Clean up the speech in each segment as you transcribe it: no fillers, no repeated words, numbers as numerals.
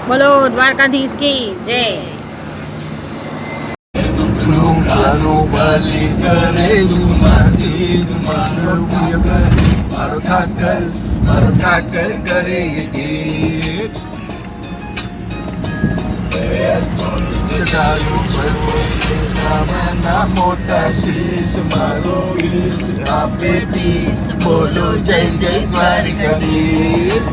બોલો દ્વારકાધીશ કી જય. મોટા શીશ મારો વીસ આપે 30 બોલો જય જય દ્વારકાધીશ.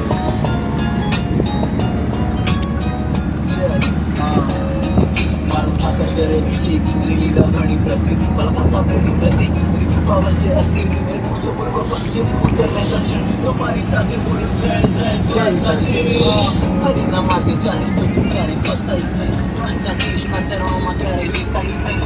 મારું ઠાકર કરે મીઠી લીલા ઘણી પ્રસિદ્ધ મારા સાચા પ્રેમી પ્રતિક કૃપા વર્ષે અસીમ મેરે પૂછો પૂર્વ પશ્ચિમ ઉત્તર ને દક્ષિણ તમારી સાથે બોલો જય જય દ્વારકાધીશ. હરિના માર્ગે ચાલીસ તો તું ક્યારે ફસાઈશ નહીં. દ્વારકાધીશના ચરણોમાં ક્યારે વિસાઈશ નહીં.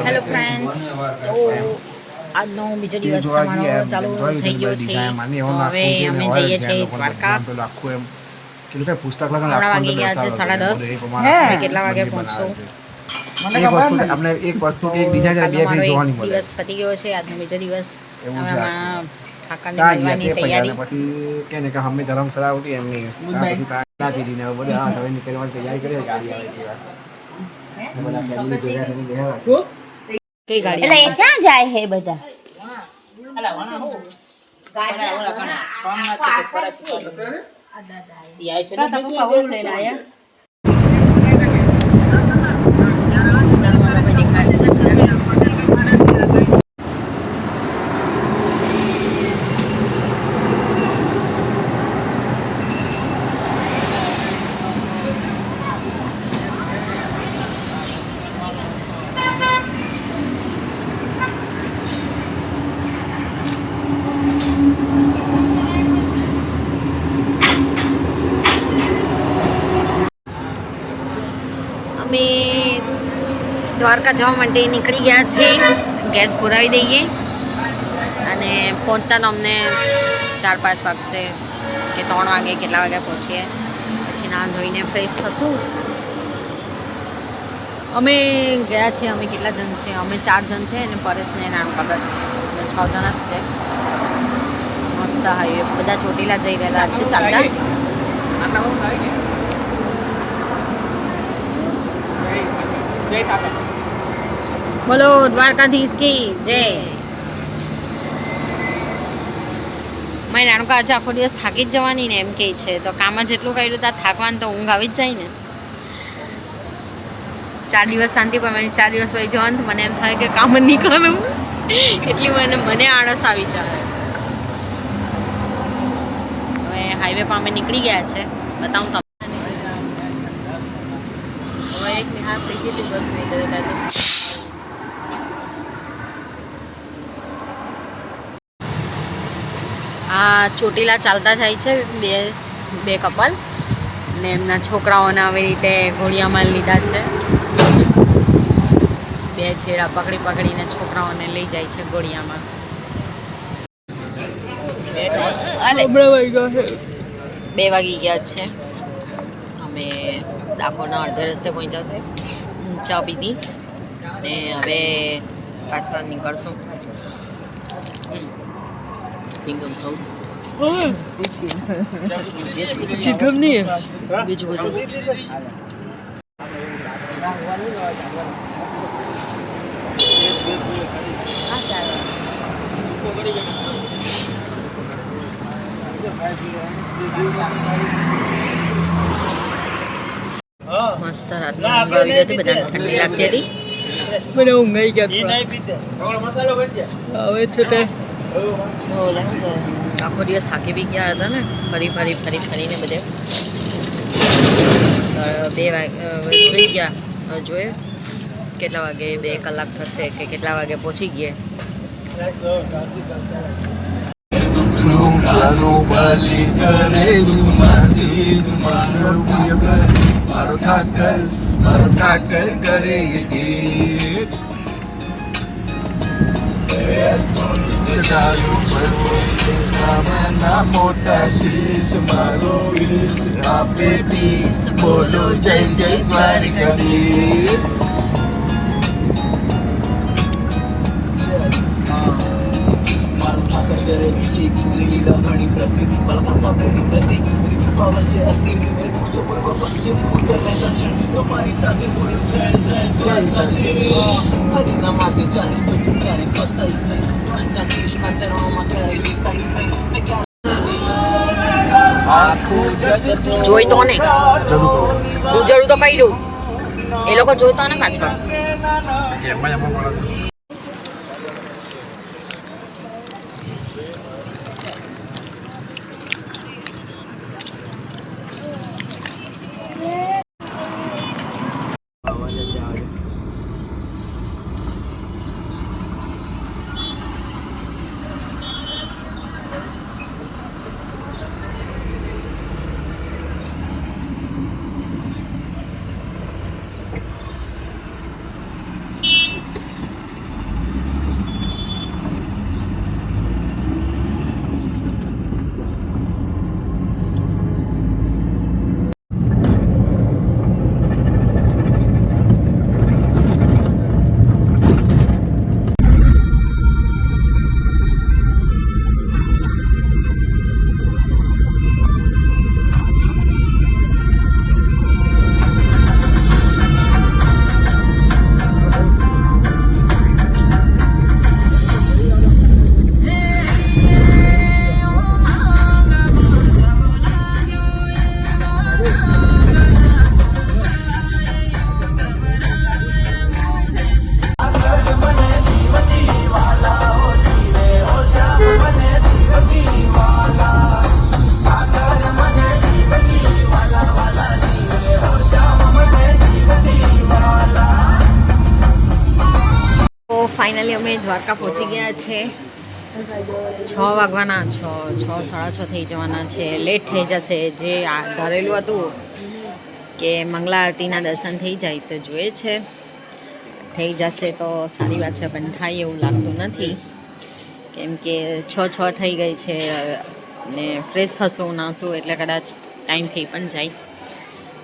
હેલો ફ્રેન્ડ્સ, તો આજનો બીજો દિવસ અમારો ચાલુ થઈ ગયો છે. હવે અમે જઈએ છીએ દ્વારકા. હમણાં વાગી ગયા છે 10:30. કેટલા વાગે પહોંચશું? દિવસ પતી ગયો છે, આજનો બીજો દિવસ. હવે આમાં ઠાકરની મળવાની તૈયારી. કઈ ગાડી એટલે એ ક્યાં જાય હે બધા? અમે દ્વારકા જવા માટે નીકળી ગયા છીએ. ગેસ પુરાવી દઈએ અને પહોંચતા તો અમને 4-5 વાગશે કે 3 વાગે, કેટલા વાગે પહોંચીએ. પછી નાહી ધોઈને ફ્રેશ થશું. અમે ગયા છીએ. અમે કેટલા જણ છે? અમે 4 જણ છે અને પરેશ ને નાનકા, બસ અમે 6 જણ જ છે. મસ્ત હાઈવે, બધા ચોટીલા જઈ રહેલા છે ચાલતા. બોલો દ્વારકાધીશ કી જય. મારી નાનકા આજે આખો દિવસ થાકી જ જવાની ને એમ કે છે, તો કામ જ એટલું કર્યું ત્યાં થાકવાનું તો ઊંઘ આવી જ જાય ને. 4 દિવસ શાંતિ પામવાની, 4 દિવસ પછી જવાનું તો મને એમ થાય કે કામ જ નહીં કરું. એટલી મને આળસ આવી જાય. હવે હાઈવે પામે નીકળી ગયા છે, બતાવું તમને. આ ચોટીલા ચાલતા જાય છે બે કપલ ને એમના છોકરાઓને આવી રીતે ઘોડિયામાં લીધા છે. બે છેડા પકડીને છોકરાઓને લઈ જાય છે ઘોડિયામાં. 2 વાગી ગયા છે. અમે ડાકોરના અડધે રસ્તે પહોંચ્યા છે, ચા પીધી ને હવે પાછા નીકળશું. ચિંગમ ખાવું? ચિંગમ નહીં, બીજું બધું. મસ્ત રાતની ઊંઘ આવી ગઈ હતી, બધાને ઠંડી લાગતી હતી. મને ઊંઘ આવી ગયા. હવે છે તે આખો દિવસ થાકી બી ગયા હતા ને ફરીને બધે. 2 વાગે સુઈ ગયા. જોઈએ કેટલા વાગે 2 કલાક થશે કે કેટલા વાગે પહોંચી ગયે. મોટા શીશ મારો વીસ આપે 30 બોલો જય જય દ્વારકાધીશ. મારું ઠાકર કરે ઠીક લીલા ઘણી પ્રસિદ્ધ વલસાડના પ્રેમી પ્રતિક मेरी कृपा वर्षे असीम मेरे पूछो पूर्व पश्चिम उत्तर में दक्षिण तुम्हारी साथे बोलो जय जय દ્વારકાધીશ. હરિના માથે 40 તો તું ક્યારે ફસાઈશ નહીં. દ્વારકાધીશના ચરણોમાં ક્યારે લીસાઈશ નહીં. જોઈ તો ને ગુજરું તો પડ્યું. એ લોકો જોતા ને પાછળ. ફાઇનલી અમે દ્વારકા પહોંચી ગયા છે. 6 વાગવાના 6:30 થઈ જવાના છે. લેટ થઈ જશે. જે ધારેલું હતું કે મંગલા આરતીના દર્શન થઈ જાય તો જોઈએ છે. થઈ જશે તો સારી વાત છે, પણ થાય એવું લાગતું નથી કેમ કે 6 થઈ ગઈ છે ને ફ્રેશ થશું નાશું એટલે કદાચ ટાઈમ થઈ પણ જાય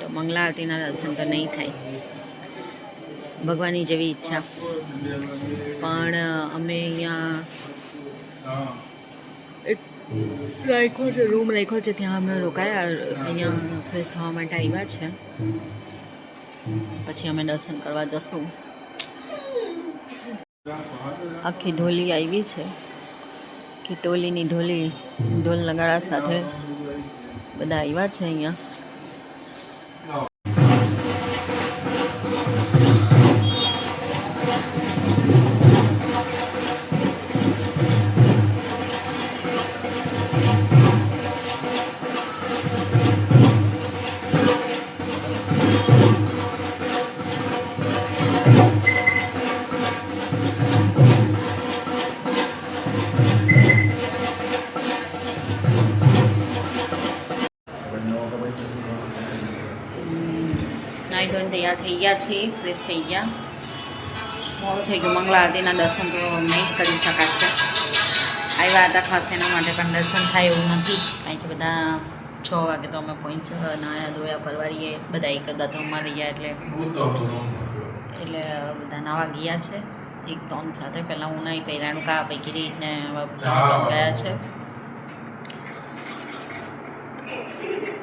તો મંગલા આરતીના દર્શન તો નહીં થાય. ભગવાનની જેવી ઈચ્છા. પણ અમે અહીંયા એક રાખ્યો છે, રૂમ રાખ્યો છે, ત્યાં અમે રોકાયા. અહીંયા ફ્રેશ થવા માટે આવ્યા છે. પછી અમે દર્શન કરવા જશું. આખી ઢોલી આવી છે કે ટોલીની ઢોલી ઢોલ નગાડા સાથે બધા આવ્યા છે અહીંયા. નાહી ધોઈને તૈયાર થઈ ગયા છીએ, ફ્રેશ થઈ ગયા. મોડું થઈ ગયું. મંગલા આરતીના દર્શન તો નહીં કરી શકાશે. આવ્યા હતા ખાસ એના માટે, પણ દર્શન થાય એવું નથી કારણ કે બધા 6 વાગે તો અમે પહોંચ્યા. નાયા ધોયા પરવારીએ બધા એક જ બાથરૂમમાં રહ્યા એટલે બધા નાવા ગયા છે એક ત્રણ સાથે. પહેલાં હું નાહી પહેલાંનું કા પૈકી રીતને ગયા છે.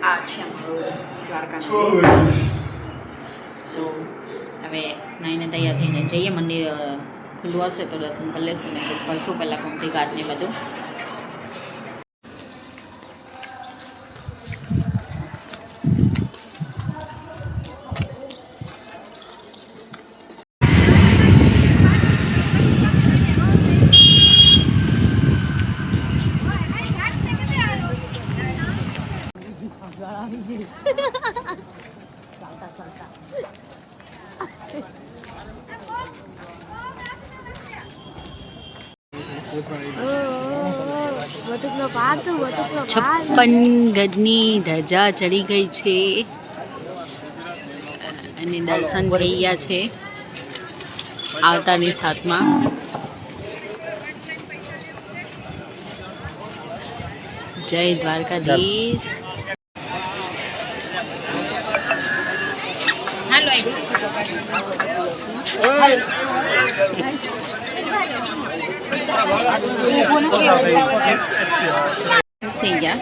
આ છે અમારું દ્વારકાનું. તો હવે નાહીને તૈયાર થઈને જઈએ. મંદિર ખુલ્લું હશે તો દર્શન કરી લેશું ને કરશું પહેલાં કુમતી ઘાટને બધું. છપ્પન ગજની ધજા ચડી ગઈ છે અને દર્શન થઈ ગયા છે આવતાની સાથમાં. જય દ્વારકાધીશ. હાલો થઈ ગયા,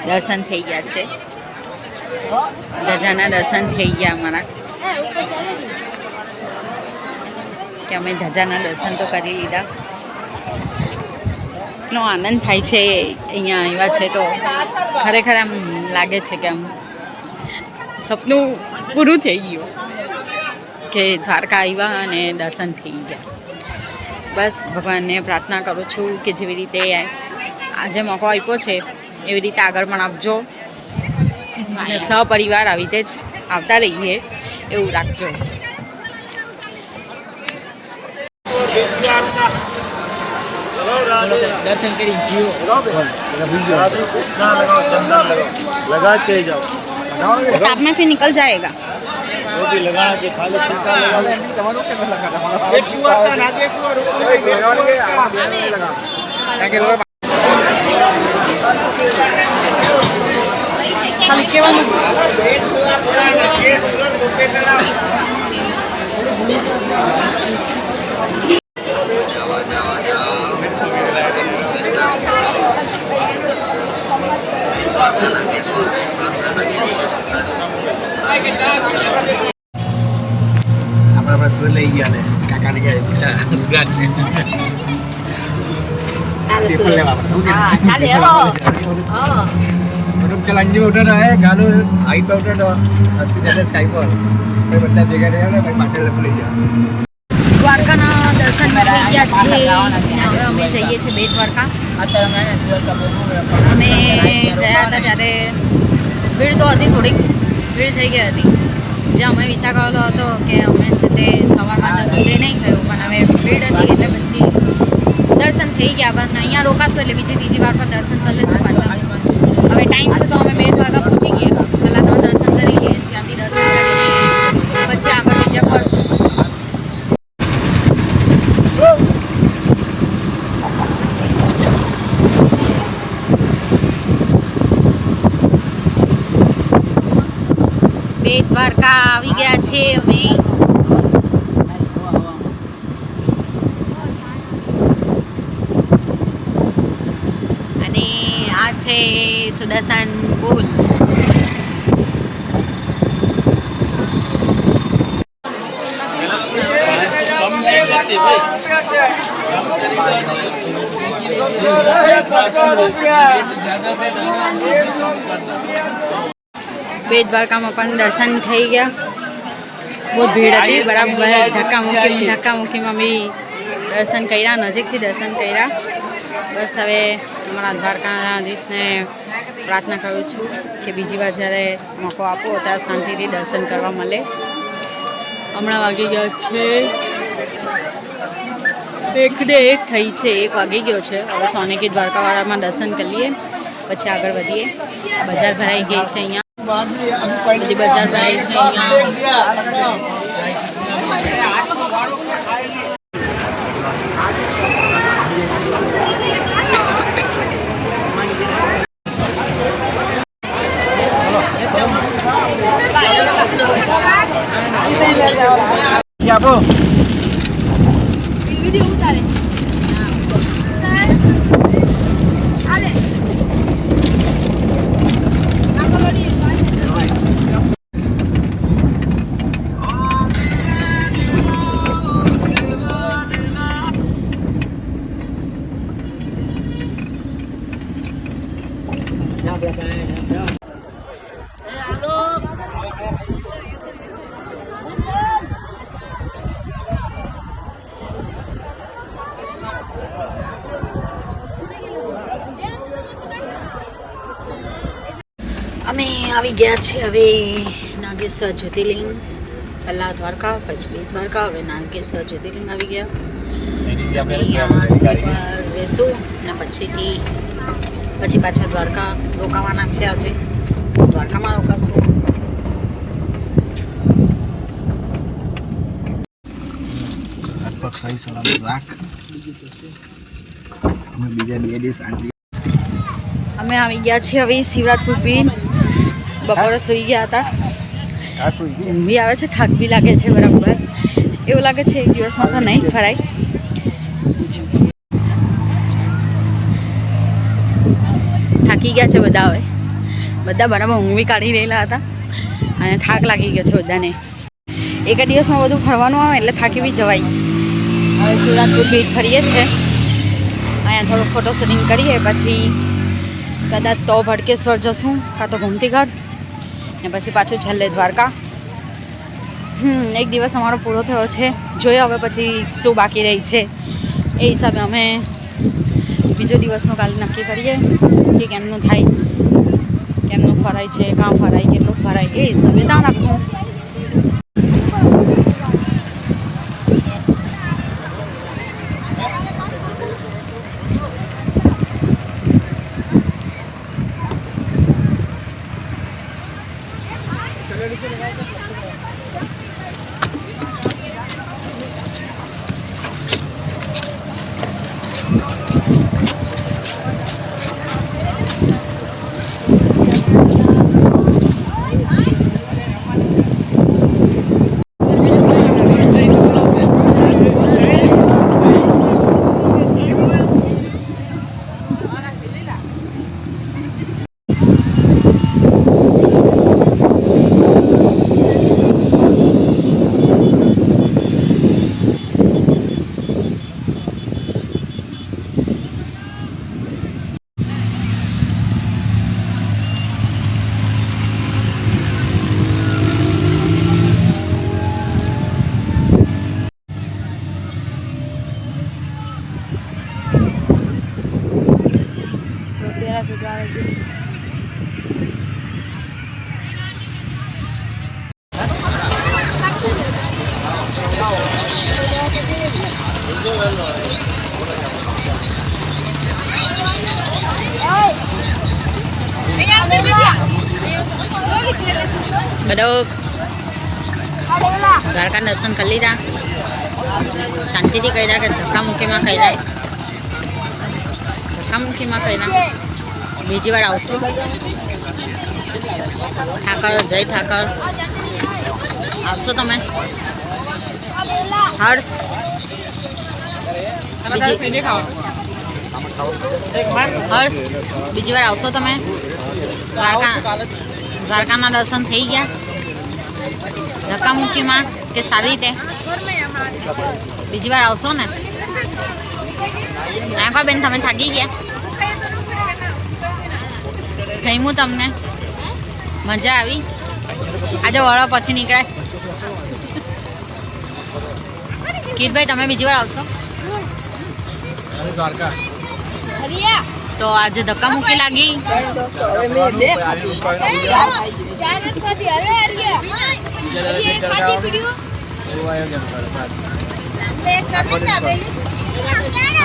દર્શન થઈ ગયા છે, ધજાના દર્શન થઈ ગયા અમારા, કે અમે ધજાના દર્શન તો કરી લીધા. એટલો આનંદ થાય છે અહીંયા આવ્યા છે તો ખરેખર આમ લાગે છે કે આમ સપનું પૂરું થઈ ગયું કે દ્વારકા આવ્યા અને દર્શન થઈ ગયા. બસ ભગવાનને પ્રાર્થના કરું છું કે જેવી રીતે આજે મોકો આપ્યો છે એવી રીતે આગળ પણ આપજો અને સહપરિવાર આવી રીતે જ આવતા રહીએ એવું રાખજો. दर्शन करी जियो लगा के जाओ ताप में फिर निकल जाएगा. वो भी लगाना के खाली टीका अपना बस पर ले गया ने काका ने क्या दिशा सुगात ने पेपर ले बाबा मतलब चलंजी में उठा है गानो हाइट पे उठा 80 ज्यादा स्काई पर मैं बंदा भेगा नहीं है मैं पाछળ ले गया. દ્વારકાના દર્શન થઈ ગયા છે. હવે અમે જઈએ છીએ બેટ દ્વારકા. અમે ગયા હતા ત્યારે ભીડ તો હતી, થોડીક ભીડ થઈ ગઈ હતી. જે અમે વિચાર કરેલો હતો કે અમે છે તે સવારમાં જશું તે નહીં થયું, પણ હવે ભીડ હતી એટલે પછી દર્શન થઈ ગયા. પણ અહીંયા રોકાશું એટલે ત્રીજી વાર પર દર્શન કરી લેશું પાછા. હવે ટાઈમ છે તો અમે બેટ દ્વારકા પહોંચી ગયા. પહેલાં તો દર્શન કરી લઈએ, ત્યાંથી દર્શન કરીને પછી આગળ બીજા ફરશું. બેટ દ્વારકા આવી ગયા છે અમે. અને આ છે સુદર્શન પુલ. બેટ દ્વારકામાં પણ દર્શન થઈ ગયા. બહુ ભીડ હતી, બરાબર ધક્કામુક્કીમાં બી દર્શન કર્યા, નજીકથી દર્શન કર્યા. બસ હવે અમારા દ્વારકાધીશને પ્રાર્થના કરું છું કે બીજી વાર જ્યારે મોકો આપો ત્યારે શાંતિથી દર્શન કરવા મળે. હમણાં વાગી ગયા છે 1:01 થઈ છે, 1 વાગી ગયો છે. હવે સોનેકી દ્વારકાવાળામાં દર્શન કરી લઈએ પછી આગળ વધીએ. બજાર ભરાઈ ગઈ છે અહીંયા, બધી બજાર ભરાઈ છે અહીંયા. આપો વિડિયો ઉતારે આલે અમે આવી ગયા છે હવે નાગેશ્વર જ્યોતિર્લિંગ. પહેલાં દ્વારકા, પછી બેટ દ્વારકા, હવે નાગેશ્વર જ્યોતિર્લિંગ આવી ગયા. રહેશું ને પછી પાછા દ્વારકા રોકાવાના છે. આજે દ્વારકામાં રોકાશું. લગભગ સહી સલામત રાખ. અમે બીજા 2 દિવસ શાંતિ. અમે આવી ગયા છીએ હવે શિવરાજપુર બીચ. બપોરે સૂઈ ગયા હતા. ઊંઘ બી આવે છે, થાક બી લાગે છે બરાબર. એવું લાગે છે એક દિવસમાં તો નહીં ફરાય. થાકી ગયા છે બધા. હવે બધા બરાબર ઊંઘ બી કાઢી રહેલા હતા અને થાક લાગી ગયો છે બધાને. એક જ દિવસમાં બધું ફરવાનું આવે એટલે થાકી બી જવાય. હવે શિવરાજપુર બીચ ફરીએ છીએ. અહીંયા થોડું ફોટો શૂટિંગ કરીએ, પછી કદાચ તો ભડકેશ્વર જશું કાં તો ગોમતીઘાટ, ને પછી પાછું છેલ્લે દ્વારકા. એક દિવસ અમારો પૂરો થયો છે. જોઈએ હવે પછી શું બાકી રહી છે. એ હિસાબે અમે બીજો દિવસનું કાલે નક્કી કરીએ કે કેમનું થાય, કેમનું ફરાય છે, કાં ફરાય, કેટલું ફરાય, એ હિસાબે ધ્યાન રાખવું. બડોક દ્વારકા દર્શન કરી લીધા, શાંતિથી કર્યા કે ધક્કામુક્કીમાં કર્યા? ધક્કામુક્કીમાં કર્યા. બીજી વાર આવશો? ઠાકર, જય ઠાકર. આવશો તમે? હર્ષ હર્ષ બીજી વાર આવશો તમે? દ્વારકાના દર્શન થઈ ગયા ધક્કામુક્કીમાં કે સારી રીતે? બીજી વાર આવશો ને? નાખો બેન, તમે થાકી ગયા? ગમ્યું તમને? મજા આવી? આજે વળો પછી નીકળાય. કીટભાઈ, તમે બીજી વાર આવશો? દ્વારકા તો આજે ધક્કામુક્કી લાગી.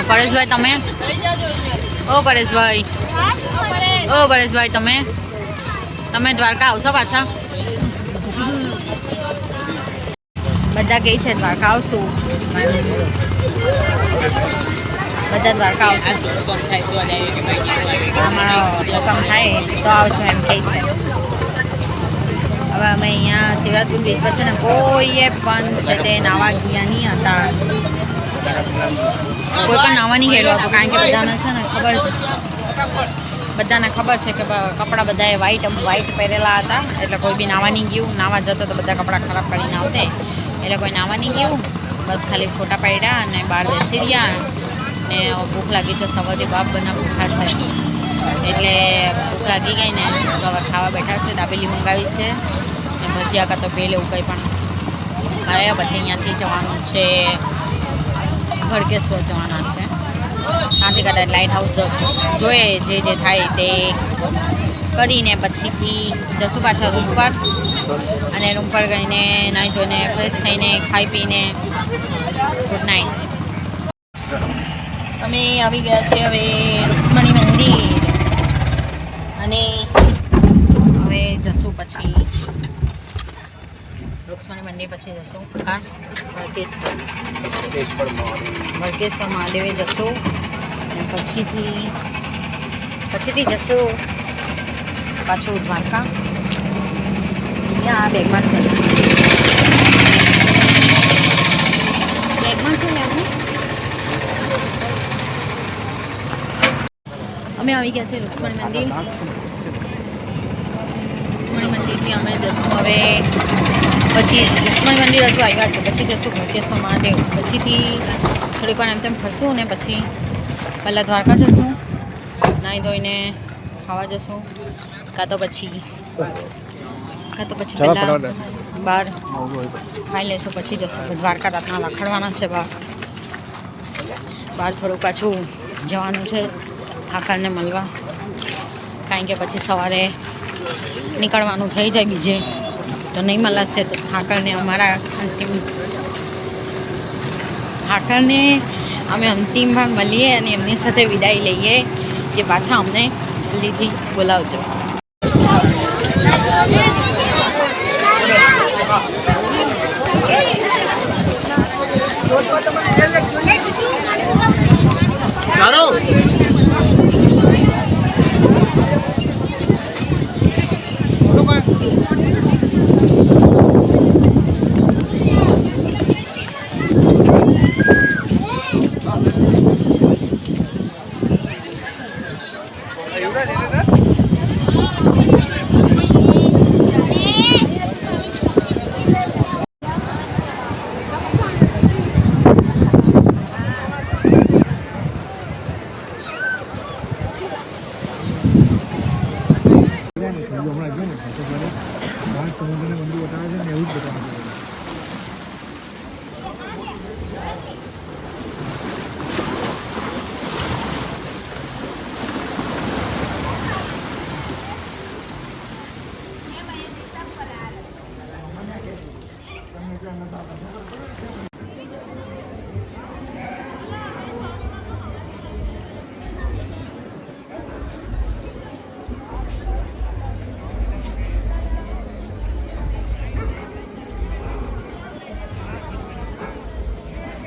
પરેશભાઈ તમે? ઓ પરેશભાઈ, ઓ પરેશભાઈ તમે દ્વારકા આવશો પાછા? બધા કહે છે દ્વારકા આવશું, બધા દ્વારકા આવશે. અમારો હુકમ થાય તો આવશું એમ કહે છે. હવે અમે અહીંયા શિવરાજપુર બીચ પર છે ને કોઈએ પણ છે તે નાવા ગયા નહીં હતા. કોઈ પણ નાવા નહીં ગયેલો હતો, કારણ કે બધાને છે ને ખબર છે, બધાને ખબર છે કે કપડાં બધાએ વ્હાઈટ પહેરેલા હતા, એટલે કોઈ બી નાવા નહીં ગયું. નાવા જતો તો બધા કપડાં ખરાબ કરીને આવતે, એટલે કોઈ નાવા નહીં ગયું. બસ ખાલી ફોટા પાડ્યા અને બહાર બેસી રહ્યા. ને ભૂખ લાગી છે, સવારથી બાપ બના ભૂખા છે, એટલે ભૂખ લાગી ગઈ ને તો હવે ખાવા બેઠા છે. દાબેલી મંગાવી છે ને ભજીયા કાં તો ભેલ એવું કંઈ પણ ખાયા. પછી અહીંયાથી જવાનું છે ભડકેશ્વર જવાના છે. ત્યાંથી કદાચ લાઇટ હાઉસ જશું, જોઈએ જે થાય તે કરીને પછીથી જશું પાછા રૂમ પર, અને રૂમ પર ગઈને નાહી ધોઈને ફ્રેશ થઈને ખાઈ પીને ગુડ નાઇટ. અમે આવી ગયા છે હવે રૂક્ષ્મણી મંદિર, અને હવે જશું પછી રૂક્ષ્મણી મંદિર પછી જશું કાં વળકેશ્વર મહાદેવે જશું, અને પછીથી જશું પાછું દ્વારકા. અહીંયા આ બેગમાં છે યાર. અમે આવી ગયા છે રૂક્ષ્મણી મંદિર. રૂક્ષ્મણી મંદિરથી અમે જશું હવે પછી રૂક્ષ્મણી મંદિર હજુ આવ્યા છે, પછી જશું વળકેશ્વર મહાદેવ, પછીથી થોડીક વાર એમ તેમ ફરશું, અને પછી પહેલાં દ્વારકા જશું, નાહી ધોઈને ખાવા જશું, કાં તો પછી પહેલાં બહાર ખાઈ લેશું, પછી જશું દ્વારકા. રાતના રખડવાના છે બહાર થોડુંક પાછું જવાનું છે હાકરને મળવા, કારણ કે પછી સવારે નીકળવાનું થઈ જાય બીજે, તો નહીં મળશે. તો હાકરને અમે અંતિમ ભાગ મળીએ અને એમની સાથે વિદાય લઈએ, કે પાછા અમને જલ્દીથી બોલાવજો. હમણાં જો ને સમુદ્રને મંદિર બતાવે છે ને એવું જ બતાવે છે.